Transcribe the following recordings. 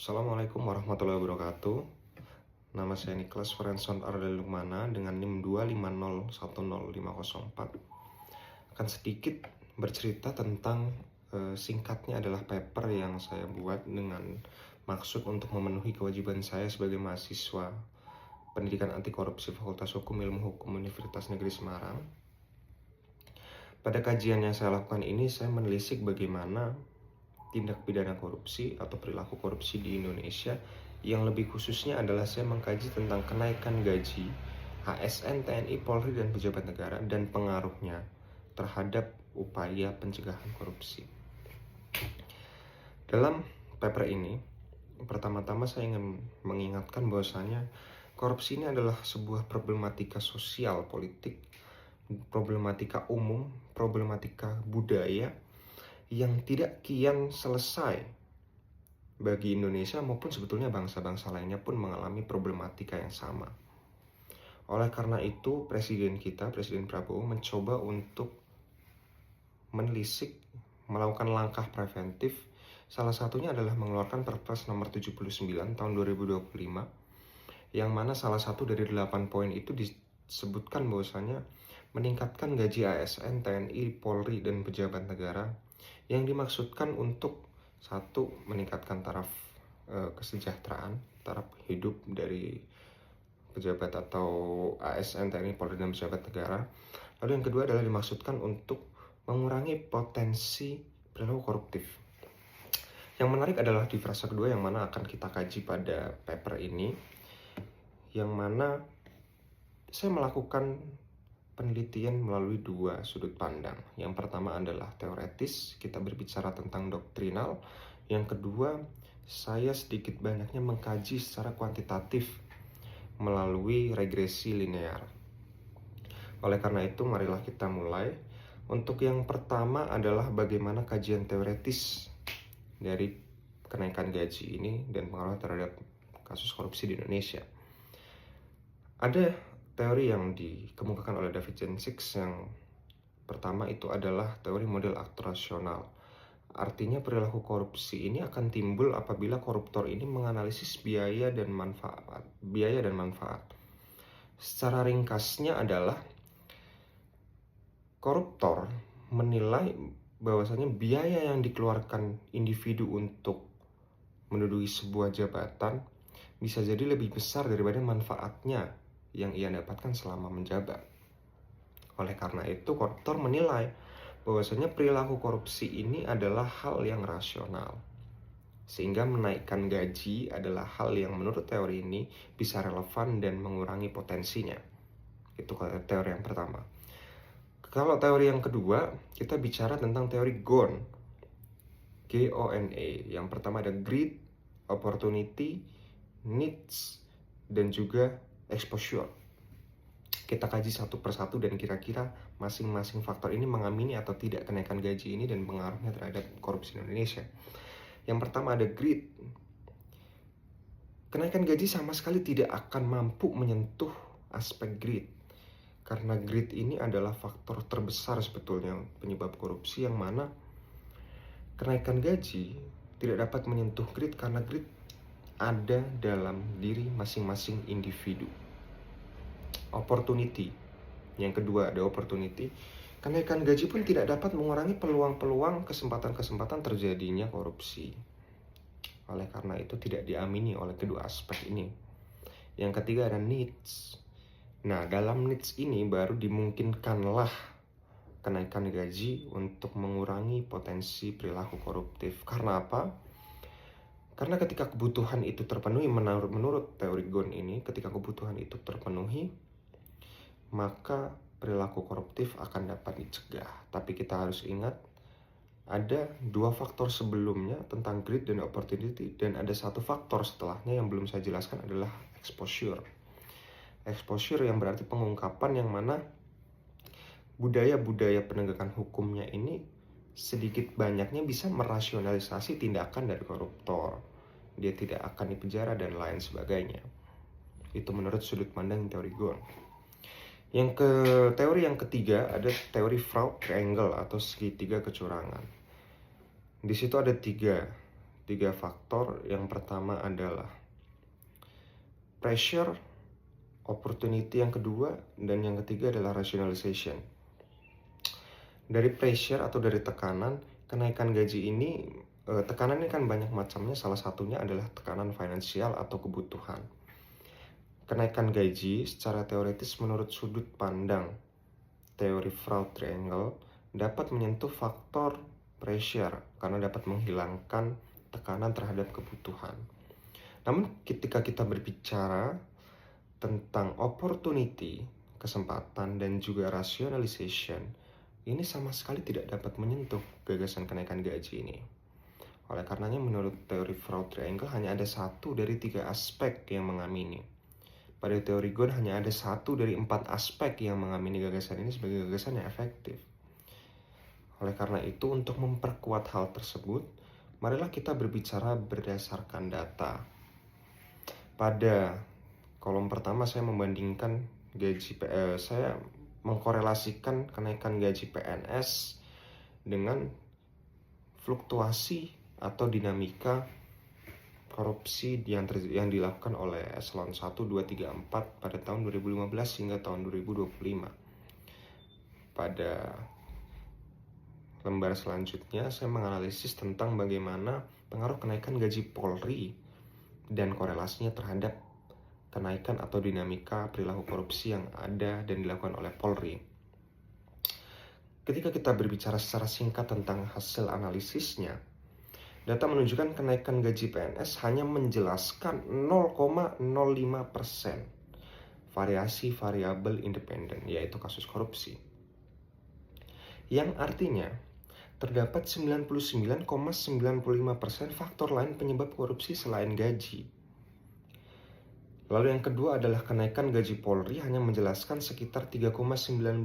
Assalamualaikum warahmatullahi wabarakatuh. Nama saya Niklas Ferenson Ardali Lukmana dengan NIM 250100504. Akan sedikit bercerita tentang singkatnya adalah paper yang saya buat dengan maksud untuk memenuhi kewajiban saya sebagai mahasiswa Pendidikan Anti Korupsi Fakultas Hukum Ilmu Hukum Universitas Negeri Semarang. Pada kajian yang saya lakukan ini, saya menelisik bagaimana tindak pidana korupsi atau perilaku korupsi di Indonesia, yang lebih khususnya adalah saya mengkaji tentang kenaikan gaji ASN, TNI, Polri, dan pejabat negara dan pengaruhnya terhadap upaya pencegahan korupsi. Dalam paper ini, pertama-tama saya ingin mengingatkan bahwasanya korupsi ini adalah sebuah problematika sosial politik, problematika umum, problematika budaya yang tidak kian selesai bagi Indonesia maupun sebetulnya bangsa-bangsa lainnya pun mengalami problematika yang sama. Oleh karena itu, Presiden Prabowo mencoba untuk menelisik, melakukan langkah preventif. Salah satunya adalah mengeluarkan Perpres nomor 79 tahun 2025, yang mana salah satu dari 8 poin itu disebutkan bahwasanya meningkatkan gaji ASN, TNI, Polri, dan pejabat negara, yang dimaksudkan untuk satu, meningkatkan taraf kesejahteraan, taraf hidup dari pejabat atau ASN, TNI, Polri, dan pejabat negara. Lalu yang kedua adalah dimaksudkan untuk mengurangi potensi perilaku koruptif. Yang menarik adalah di frasa kedua yang mana akan kita kaji pada paper ini, yang mana saya melakukan penelitian melalui dua sudut pandang. Yang pertama adalah teoretis, kita berbicara tentang doktrinal. Yang kedua, saya sedikit banyaknya mengkaji secara kuantitatif melalui regresi linear. Oleh karena itu, marilah kita mulai. Untuk yang pertama adalah bagaimana kajian teoretis dari kenaikan gaji ini dan pengaruh terhadap kasus korupsi di Indonesia. Ada teori yang dikemukakan oleh David Jensix. Yang pertama itu adalah teori model aktor rasional. Artinya perilaku korupsi ini akan timbul apabila koruptor ini menganalisis biaya dan manfaat. Secara ringkasnya adalah koruptor menilai bahwasanya biaya yang dikeluarkan individu untuk menduduki sebuah jabatan bisa jadi lebih besar daripada manfaatnya yang ia dapatkan selama menjabat. Oleh karena itu, koruptor menilai bahwasanya perilaku korupsi ini adalah hal yang rasional, sehingga menaikkan gaji adalah hal yang menurut teori ini bisa relevan dan mengurangi potensinya. Itu teori yang pertama. Kalau teori yang kedua, kita bicara tentang teori GONE, G-O-N-E. Yang pertama ada greed, opportunity, needs, dan juga exposure. Kita kaji satu persatu dan kira-kira masing-masing faktor ini mengamini atau tidak kenaikan gaji ini dan pengaruhnya terhadap korupsi Indonesia. Yang pertama ada greed. Kenaikan gaji sama sekali tidak akan mampu menyentuh aspek greed, karena greed ini adalah faktor terbesar sebetulnya penyebab korupsi, yang mana kenaikan gaji tidak dapat menyentuh greed karena greed ada dalam diri masing-masing individu. Opportunity. Yang kedua ada opportunity. Kenaikan gaji pun tidak dapat mengurangi peluang-peluang kesempatan-kesempatan terjadinya korupsi. Oleh karena itu tidak diamini oleh kedua aspek ini. Yang ketiga ada needs. Nah, dalam needs ini baru dimungkinkanlah kenaikan gaji untuk mengurangi potensi perilaku koruptif. Karena apa? Karena ketika kebutuhan itu terpenuhi, menurut teori GONE ini, ketika kebutuhan itu terpenuhi, maka perilaku koruptif akan dapat dicegah. Tapi kita harus ingat, ada dua faktor sebelumnya tentang greed dan opportunity, dan ada satu faktor setelahnya yang belum saya jelaskan adalah exposure. Exposure yang berarti pengungkapan, yang mana budaya-budaya penegakan hukumnya ini sedikit banyaknya bisa merasionalisasi tindakan dari koruptor. Dia tidak akan dipenjara dan lain sebagainya. Itu menurut sudut pandang teori GONE. Teori yang ketiga ada teori fraud triangle atau segitiga kecurangan. Di situ ada tiga 3 faktor. Yang pertama adalah pressure, opportunity yang kedua, dan yang ketiga adalah rationalization. Dari pressure atau dari tekanan, kenaikan gaji ini, tekanan ini kan banyak macamnya, salah satunya adalah tekanan finansial atau kebutuhan. Kenaikan gaji secara teoritis menurut sudut pandang teori Freud Triangle dapat menyentuh faktor pressure karena dapat menghilangkan tekanan terhadap kebutuhan. Namun ketika kita berbicara tentang opportunity, kesempatan, dan juga rationalization, ini sama sekali tidak dapat menyentuh gagasan kenaikan gaji ini. Oleh karenanya menurut teori Freud Triangle hanya ada 1 dari 3 aspek yang mengamini. Pada teori Gon hanya ada 1 dari 4 aspek yang mengamini gagasan ini sebagai gagasan yang efektif. Oleh karena itu, untuk memperkuat hal tersebut, marilah kita berbicara berdasarkan data. Pada kolom pertama saya membandingkan saya mengkorelasikan kenaikan gaji PNS dengan fluktuasi atau dinamika korupsi yang dilakukan oleh eselon 1, 2, 3, 4 pada tahun 2015 hingga tahun 2025. Pada lembar selanjutnya saya menganalisis tentang bagaimana pengaruh kenaikan gaji Polri dan korelasinya terhadap kenaikan atau dinamika perilaku korupsi yang ada dan dilakukan oleh Polri. Ketika kita berbicara secara singkat tentang hasil analisisnya, data menunjukkan kenaikan gaji PNS hanya menjelaskan 0,05% variasi variabel independen, yaitu kasus korupsi. Yang artinya, terdapat 99,95% faktor lain penyebab korupsi selain gaji. Lalu yang kedua adalah kenaikan gaji Polri hanya menjelaskan sekitar 3,19%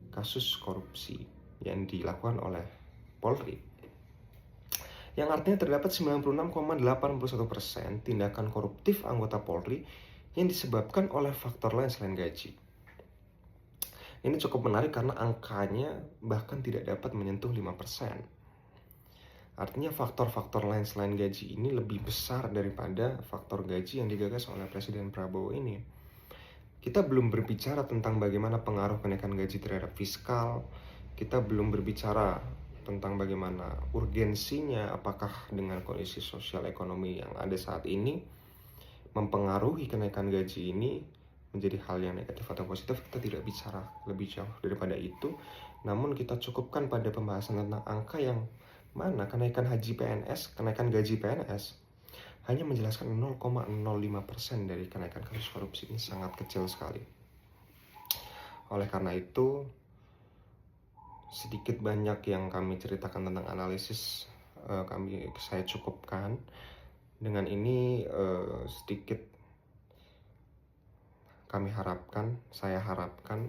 kasus korupsi yang dilakukan oleh Polri. Yang artinya terdapat 96,81% tindakan koruptif anggota Polri yang disebabkan oleh faktor lain selain gaji. Ini cukup menarik karena angkanya bahkan tidak dapat menyentuh 5%. Artinya faktor-faktor lain selain gaji ini lebih besar daripada faktor gaji yang digagas oleh Presiden Prabowo ini. Kita belum berbicara tentang bagaimana pengaruh kenaikan gaji terhadap fiskal. Kita belum berbicara tentang bagaimana urgensinya, apakah dengan kondisi sosial ekonomi yang ada saat ini mempengaruhi kenaikan gaji ini menjadi hal yang negatif atau positif. Kita tidak bicara lebih jauh daripada itu, namun kita cukupkan pada pembahasan tentang angka yang mana kenaikan gaji PNS hanya menjelaskan 0,05% dari kenaikan kasus korupsi. Ini sangat kecil sekali. Oleh karena itu, sedikit banyak yang kami ceritakan tentang analisis saya cukupkan. Dengan ini sedikit saya harapkan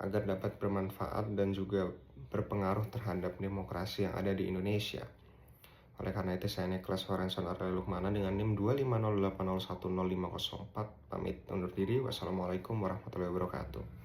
agar dapat bermanfaat dan juga berpengaruh terhadap demokrasi yang ada di Indonesia. Oleh karena itu saya Niklas Horenson Arda Lukmana dengan NIM 25080100504 pamit undur diri. Wassalamualaikum warahmatullahi wabarakatuh.